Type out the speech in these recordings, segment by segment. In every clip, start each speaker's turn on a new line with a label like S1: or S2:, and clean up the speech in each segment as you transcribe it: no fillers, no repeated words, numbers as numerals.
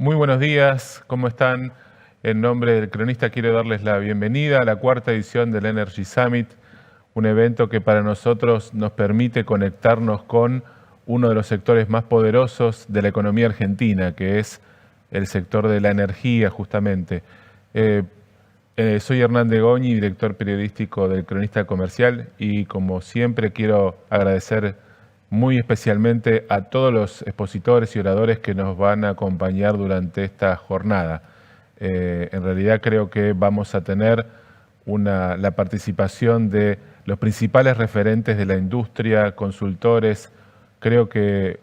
S1: Muy buenos días, ¿cómo están? En nombre del cronista quiero darles la bienvenida a la cuarta edición del Energy Summit, un evento que para nosotros nos permite conectarnos con uno de los sectores más poderosos de la economía argentina, que es el sector de la energía justamente. Soy Hernán de Goñi, director periodístico del Cronista Comercial, y como siempre quiero agradecer muy especialmente a todos los expositores y oradores que nos van a acompañar durante esta jornada. En realidad creo que vamos a tener la participación de los principales referentes de la industria, consultores. Creo que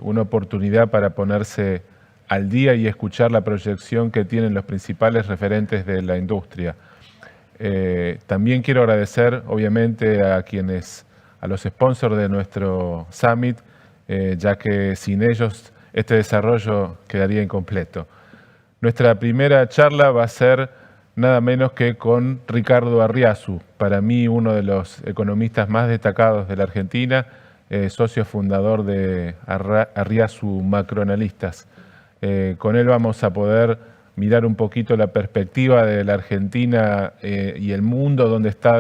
S1: una oportunidad para ponerse al día y escuchar la proyección que tienen los principales referentes de la industria. También quiero agradecer, obviamente, a los sponsors de nuestro Summit, ya que sin ellos este desarrollo quedaría incompleto. Nuestra primera charla va a ser nada menos que con Ricardo Arriazu, para mí uno de los economistas más destacados de la Argentina, socio fundador de Arriazu Macroanalistas. Con él vamos a poder mirar un poquito la perspectiva de la Argentina y el mundo, dónde está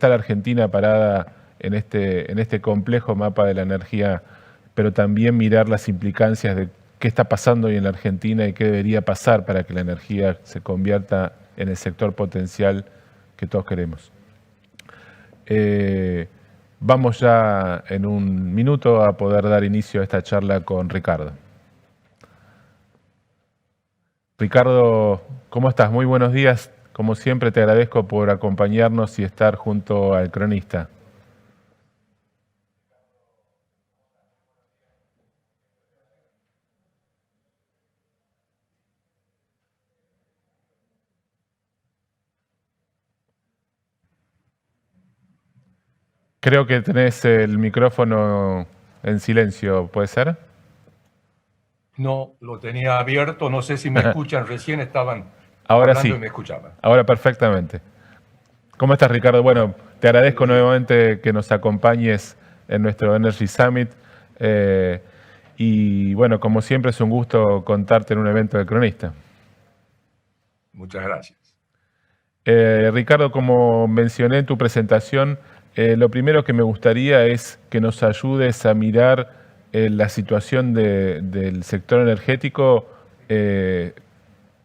S1: la Argentina parada en este complejo mapa de la energía, pero también mirar las implicancias de qué está pasando hoy en la Argentina y qué debería pasar para que la energía se convierta en el sector potencial que todos queremos. Vamos ya en un minuto a poder dar inicio a esta charla con Ricardo. Ricardo, ¿cómo estás? Muy buenos días. Como siempre te agradezco por acompañarnos y estar junto al cronista. Creo que tenés el micrófono en silencio, ¿puede ser?
S2: No, lo tenía abierto, no sé si me escuchan, recién estaban
S1: ahora
S2: hablando
S1: sí.
S2: Y me escuchaban.
S1: Ahora perfectamente. ¿Cómo estás, Ricardo? Bueno, te agradezco nuevamente que nos acompañes en nuestro Energy Summit. Y bueno, como siempre es un gusto contarte en un evento de cronista.
S2: Muchas gracias.
S1: Ricardo, como mencioné en tu presentación, lo primero que me gustaría es que nos ayudes a mirar la situación del sector energético,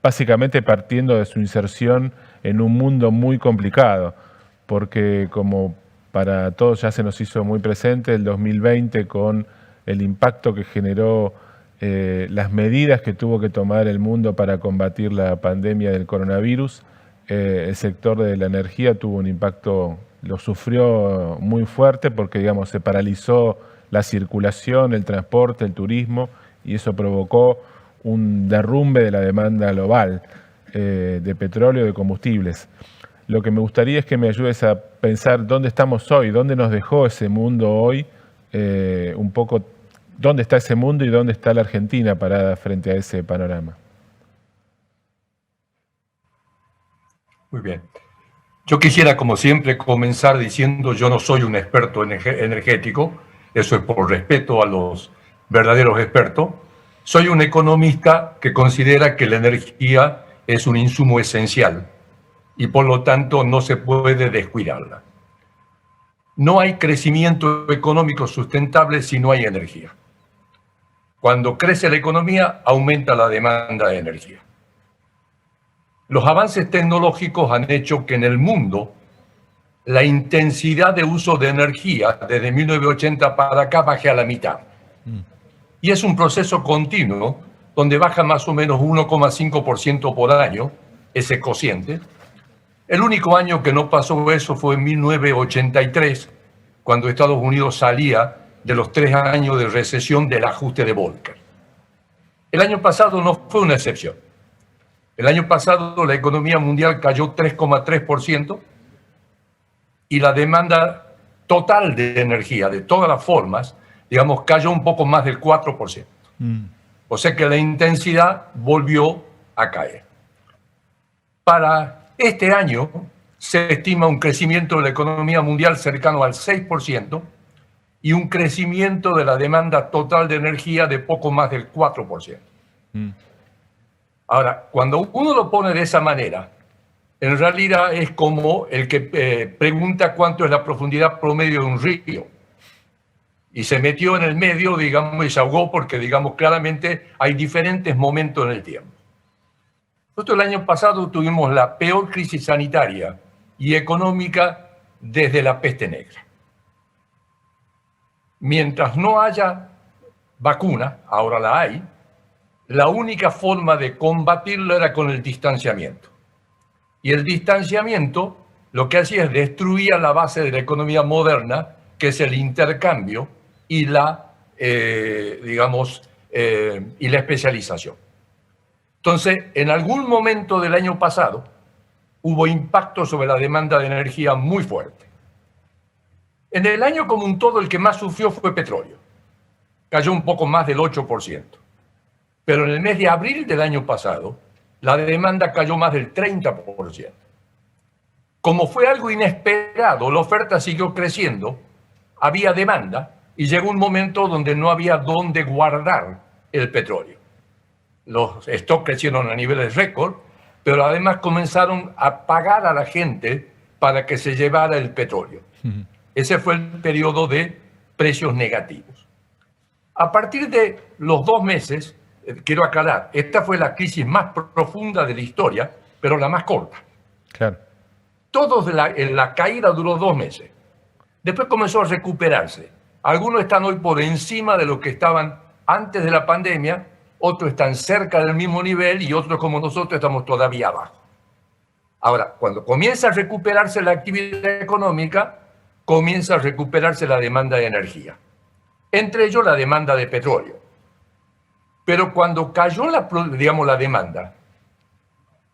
S1: básicamente partiendo de su inserción en un mundo muy complicado, porque como para todos ya se nos hizo muy presente el 2020 con el impacto que generó las medidas que tuvo que tomar el mundo para combatir la pandemia del coronavirus. El sector de la energía tuvo un impacto, lo sufrió muy fuerte porque, digamos, se paralizó la circulación, el transporte, el turismo, y eso provocó un derrumbe de la demanda global de petróleo y de combustibles. Lo que me gustaría es que me ayudes a pensar dónde estamos hoy, dónde nos dejó ese mundo hoy, un poco dónde está ese mundo y dónde está la Argentina parada frente a ese panorama.
S2: Muy bien. Yo quisiera, como siempre, comenzar diciendo yo no soy un experto energético, eso es por respeto a los verdaderos expertos. Soy un economista que considera que la energía es un insumo esencial y por lo tanto no se puede descuidarla. No hay crecimiento económico sustentable si no hay energía. Cuando crece la economía, aumenta la demanda de energía. Los avances tecnológicos han hecho que en el mundo la intensidad de uso de energía desde 1980 para acá baje a la mitad. Y es un proceso continuo donde baja más o menos 1,5% por año ese cociente. El único año que no pasó eso fue en 1983, cuando Estados Unidos salía de los 3 años de recesión del ajuste de Volcker. El año pasado no fue una excepción. El año pasado la economía mundial cayó 3,3% y la demanda total de energía, de todas las formas, digamos, cayó un poco más del 4%. O sea que la intensidad volvió a caer. Para este año se estima un crecimiento de la economía mundial cercano al 6% y un crecimiento de la demanda total de energía de poco más del 4%. Ahora, cuando uno lo pone de esa manera, en realidad es como el que pregunta cuánto es la profundidad promedio de un río. Y se metió en el medio, digamos, y se ahogó porque, digamos, claramente hay diferentes momentos en el tiempo. Nosotros el año pasado tuvimos la peor crisis sanitaria y económica desde la peste negra. Mientras no haya vacuna, ahora la hay, la única forma de combatirlo era con el distanciamiento. Y el distanciamiento lo que hacía es destruir la base de la economía moderna, que es el intercambio y la, y la especialización. Entonces, en algún momento del año pasado, hubo impacto sobre la demanda de energía muy fuerte. En el año como un todo, el que más sufrió fue petróleo. Cayó un poco más del 8%. Pero en el mes de abril del año pasado, la demanda cayó más del 30%. Como fue algo inesperado, la oferta siguió creciendo, había demanda y llegó un momento donde no había dónde guardar el petróleo. Los stocks crecieron a niveles récord, pero además comenzaron a pagar a la gente para que se llevara el petróleo. Ese fue el periodo de precios negativos. A partir de los 2 meses, quiero aclarar, esta fue la crisis más profunda de la historia, pero la más corta.
S1: Claro.
S2: La caída duró 2 meses. Después comenzó a recuperarse. Algunos están hoy por encima de lo que estaban antes de la pandemia, otros están cerca del mismo nivel y otros como nosotros estamos todavía abajo. Ahora, cuando comienza a recuperarse la actividad económica, comienza a recuperarse la demanda de energía. Entre ellos la demanda de petróleo. Pero cuando cayó la demanda,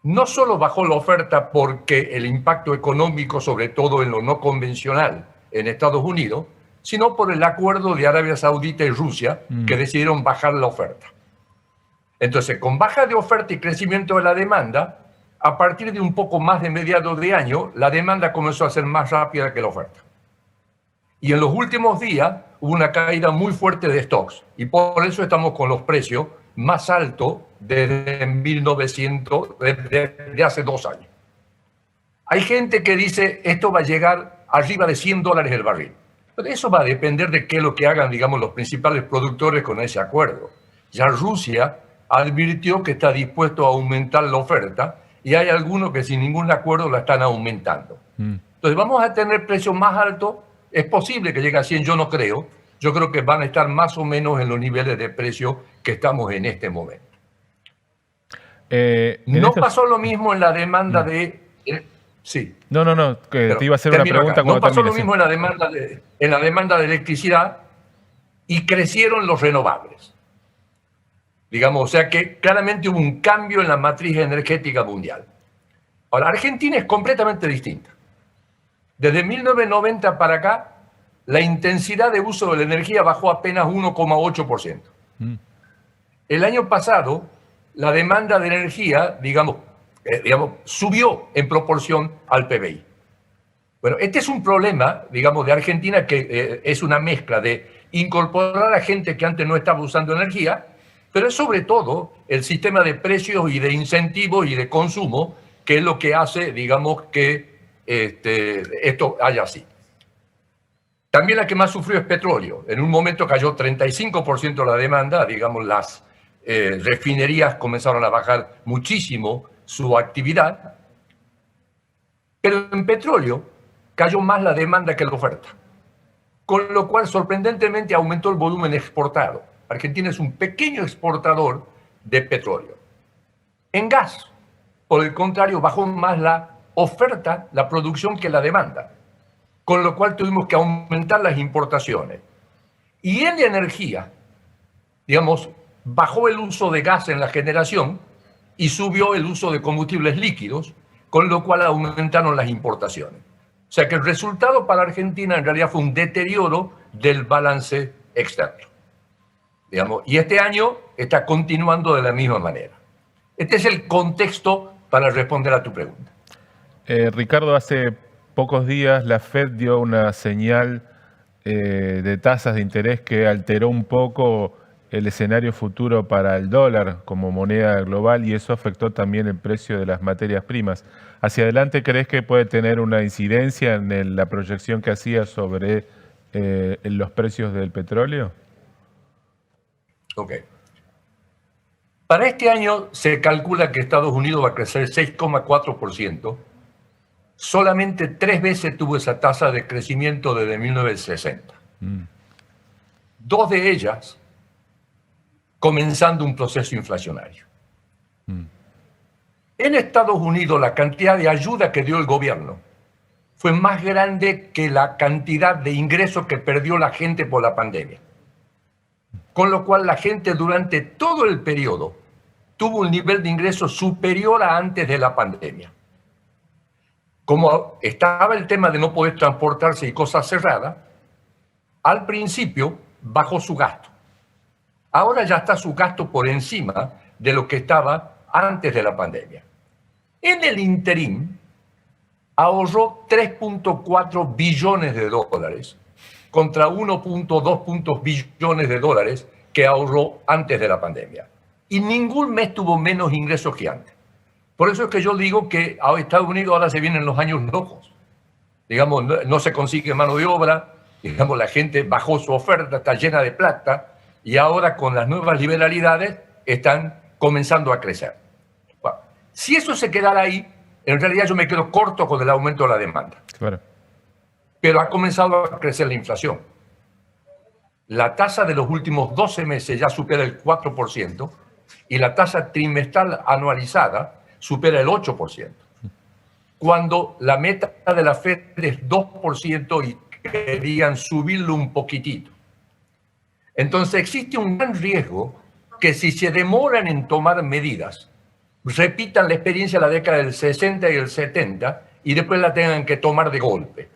S2: no solo bajó la oferta porque el impacto económico, sobre todo en lo no convencional en Estados Unidos, sino por el acuerdo de Arabia Saudita y Rusia, que decidieron bajar la oferta. Entonces, con baja de oferta y crecimiento de la demanda, a partir de un poco más de mediados de año, la demanda comenzó a ser más rápida que la oferta. Y en los últimos días hubo una caída muy fuerte de stocks. Y por eso estamos con los precios más altos desde 1900, desde hace 2 años. Hay gente que dice esto va a llegar arriba de $100 el barril. Pero eso va a depender de qué es lo que hagan, digamos, los principales productores con ese acuerdo. Ya Rusia advirtió que está dispuesto a aumentar la oferta y hay algunos que sin ningún acuerdo la están aumentando. Entonces vamos a tener precios más altos. Es posible que llegue a 100, yo no creo. Yo creo que van a estar más o menos en los niveles de precio que estamos en este momento. No pasó lo mismo en la demanda de... sí.
S1: No, que te iba a hacer una pregunta cuando
S2: no pasó
S1: termine,
S2: lo mismo en la demanda de electricidad y crecieron los renovables. Digamos, o sea que claramente hubo un cambio en la matriz energética mundial. Ahora, Argentina es completamente distinta. Desde 1990 para acá, la intensidad de uso de la energía bajó apenas 1,8%. El año pasado, la demanda de energía, subió en proporción al PBI. Bueno, este es un problema, de Argentina que es una mezcla de incorporar a gente que antes no estaba usando energía, pero es sobre todo el sistema de precios y de incentivos y de consumo que es lo que hace, que esto haya así. También la que más sufrió es petróleo. En un momento cayó 35% la demanda, las refinerías comenzaron a bajar muchísimo su actividad, pero en petróleo cayó más la demanda que la oferta, con lo cual sorprendentemente aumentó el volumen exportado. Argentina es un pequeño exportador de petróleo. En gas, por el contrario, bajó más la oferta, la producción que la demanda, con lo cual tuvimos que aumentar las importaciones. Y en energía, bajó el uso de gas en la generación y subió el uso de combustibles líquidos, con lo cual aumentaron las importaciones. O sea que el resultado para Argentina en realidad fue un deterioro del balance externo. Y este año está continuando de la misma manera. Este es el contexto para responder a tu pregunta.
S1: Ricardo, hace pocos días la Fed dio una señal de tasas de interés que alteró un poco el escenario futuro para el dólar como moneda global y eso afectó también el precio de las materias primas. ¿Hacia adelante crees que puede tener una incidencia en la proyección que hacía sobre en los precios del petróleo?
S2: Ok. Para este año se calcula que Estados Unidos va a crecer 6,4%. Solamente 3 veces tuvo esa tasa de crecimiento desde 1960. 2 de ellas comenzando un proceso inflacionario. En Estados Unidos la cantidad de ayuda que dio el gobierno fue más grande que la cantidad de ingresos que perdió la gente por la pandemia. Con lo cual la gente durante todo el periodo tuvo un nivel de ingresos superior a antes de la pandemia. Como estaba el tema de no poder transportarse y cosas cerradas, al principio bajó su gasto. Ahora ya está su gasto por encima de lo que estaba antes de la pandemia. En el interín, ahorró 3.4 billones de dólares contra 1.2 billones de dólares que ahorró antes de la pandemia. Y ningún mes tuvo menos ingresos que antes. Por eso es que yo digo que a Estados Unidos ahora se vienen los años locos. Digamos, no se consigue mano de obra, digamos, la gente bajó su oferta, está llena de plata, y ahora con las nuevas liberalidades están comenzando a crecer. Bueno, si eso se quedara ahí, en realidad yo me quedo corto con el aumento de la demanda.
S1: Claro.
S2: Pero ha comenzado a crecer la inflación. La tasa de los últimos 12 meses ya supera el 4% y la tasa trimestral anualizada supera el 8%. Cuando la meta de la FED es 2% y querían subirlo un poquitito. Entonces existe un gran riesgo que si se demoran en tomar medidas, repitan la experiencia de la década del 60 y el 70 y después la tengan que tomar de golpe.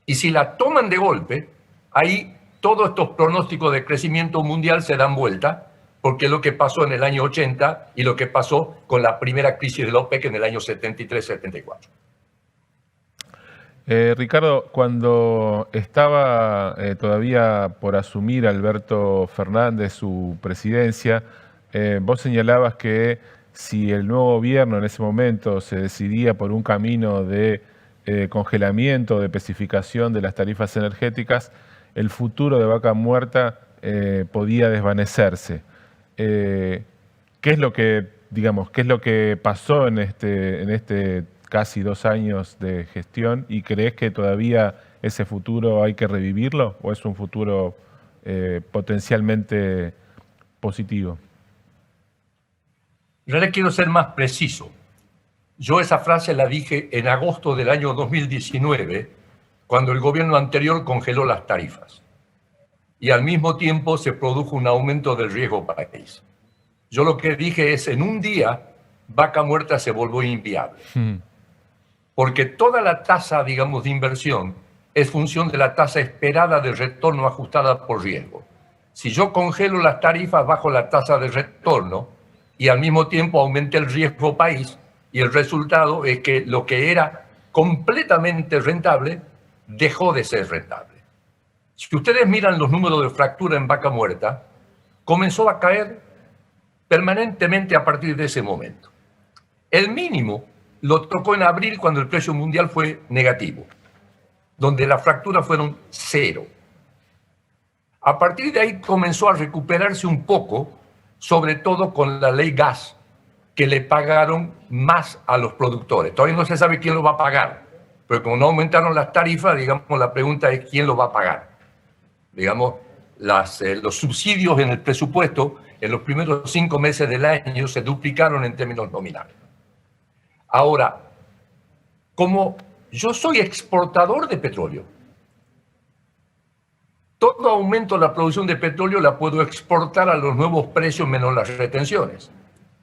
S2: Y si la toman de golpe, ahí todos estos pronósticos de crecimiento mundial se dan vuelta, porque es lo que pasó en el año 80 y lo que pasó con la primera crisis de la OPEC en el año 73-74.
S1: Ricardo, cuando estaba todavía por asumir Alberto Fernández su presidencia, vos señalabas que si el nuevo gobierno en ese momento se decidía por un camino de congelamiento, de especificación de las tarifas energéticas, el futuro de Vaca Muerta podía desvanecerse. ¿Qué es lo que, digamos, qué es lo que pasó en este casi 2 años de gestión y crees que todavía ese futuro hay que revivirlo o es un futuro potencialmente positivo?
S2: Yo le quiero ser más preciso. Yo esa frase la dije en agosto del año 2019, cuando el gobierno anterior congeló las tarifas. Y al mismo tiempo se produjo un aumento del riesgo país. Yo lo que dije es, en un día, Vaca Muerta se volvió inviable. Porque toda la tasa, digamos, de inversión es función de la tasa esperada de retorno ajustada por riesgo. Si yo congelo las tarifas, bajo la tasa de retorno y al mismo tiempo aumenté el riesgo país, y el resultado es que lo que era completamente rentable dejó de ser rentable. Si ustedes miran los números de fractura en Vaca Muerta, comenzó a caer permanentemente a partir de ese momento. El mínimo lo tocó en abril cuando el precio mundial fue negativo, donde las fracturas fueron 0. A partir de ahí comenzó a recuperarse un poco, sobre todo con la ley gas, que le pagaron más a los productores. Todavía no se sabe quién lo va a pagar, pero como no aumentaron las tarifas, digamos, la pregunta es quién lo va a pagar. Digamos, los subsidios en el presupuesto en los primeros 5 meses del año se duplicaron en términos nominales. Ahora, como yo soy exportador de petróleo, todo aumento de la producción de petróleo la puedo exportar a los nuevos precios menos las retenciones.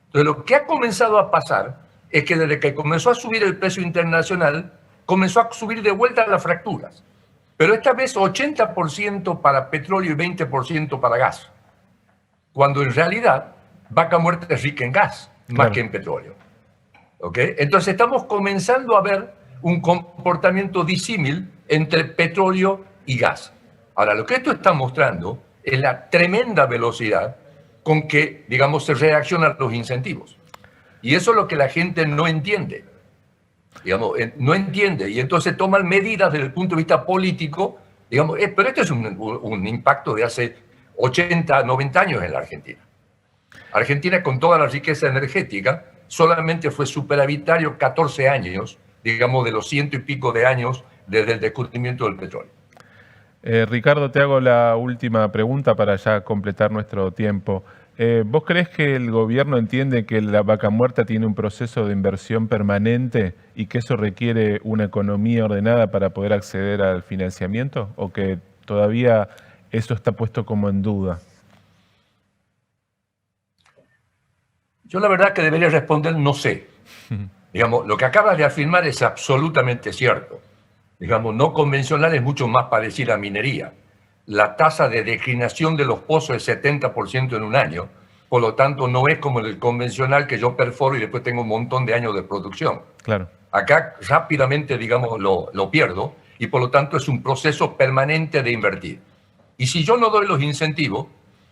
S2: Entonces, lo que ha comenzado a pasar es que desde que comenzó a subir el precio internacional, comenzó a subir de vuelta las fracturas. Pero esta vez 80% para petróleo y 20% para gas. Cuando en realidad Vaca Muerta es rica en gas, más que en petróleo. ¿Okay? Entonces estamos comenzando a ver un comportamiento disímil entre petróleo y gas. Ahora, lo que esto está mostrando es la tremenda velocidad con que, digamos, se reaccionan a los incentivos. Y eso es lo que la gente no entiende. Digamos, no entiende. Y entonces toman medidas desde el punto de vista político, digamos, pero este es un impacto de hace 80, 90 años en la Argentina. Argentina, con toda la riqueza energética, solamente fue superavitario 14 años, digamos, de los 100 y pico de años desde el descubrimiento del petróleo.
S1: Ricardo, te hago la última pregunta para ya completar nuestro tiempo. ¿Vos crees que el gobierno entiende que la Vaca Muerta tiene un proceso de inversión permanente y que eso requiere una economía ordenada para poder acceder al financiamiento? ¿O que todavía eso está puesto como en duda?
S2: Yo la verdad que debería responder no sé. Digamos, lo que acabas de afirmar es absolutamente cierto. Digamos, no convencional es mucho más parecida a minería. La tasa de declinación de los pozos es 70% en un año, por lo tanto no es como el convencional que yo perforo y después tengo un montón de años de producción.
S1: Claro.
S2: Acá rápidamente, digamos, lo pierdo y por lo tanto es un proceso permanente de invertir. Y si yo no doy los incentivos,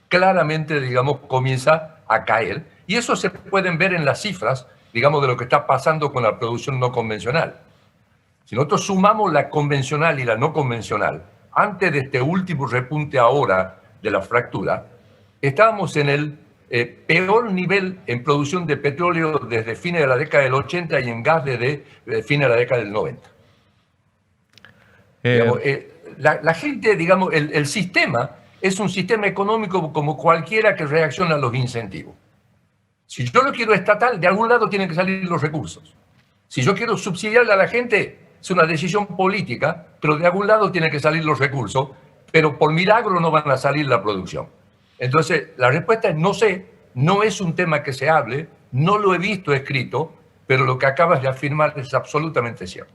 S2: claramente, digamos, comienza a caer. Y eso se pueden ver en las cifras, digamos, de lo que está pasando con la producción no convencional. Si nosotros sumamos la convencional y la no convencional, antes de este último repunte ahora de la fractura, estábamos en el peor nivel en producción de petróleo desde fines de la década del 80 y en gas desde fines de la década del 90. Digamos, la gente, digamos, el sistema es un sistema económico como cualquiera que reacciona a los incentivos. Si yo lo quiero estatal, de algún lado tienen que salir los recursos. Si yo quiero subsidiarle a la gente, es una decisión política, pero de algún lado tienen que salir los recursos, pero por milagro no van a salir la producción. Entonces, la respuesta es no sé, no es un tema que se hable, no lo he visto escrito, pero lo que acabas de afirmar es absolutamente cierto.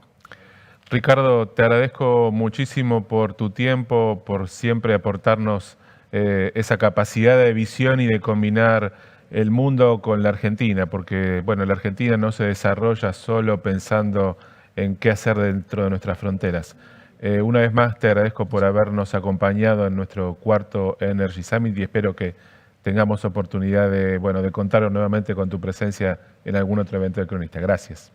S1: Ricardo, te agradezco muchísimo por tu tiempo, por siempre aportarnos esa capacidad de visión y de combinar el mundo con la Argentina, porque bueno, la Argentina no se desarrolla solo pensando en qué hacer dentro de nuestras fronteras. Una vez más te agradezco por habernos acompañado en nuestro cuarto Energy Summit y espero que tengamos oportunidad de contar nuevamente con tu presencia en algún otro evento de Cronista. Gracias.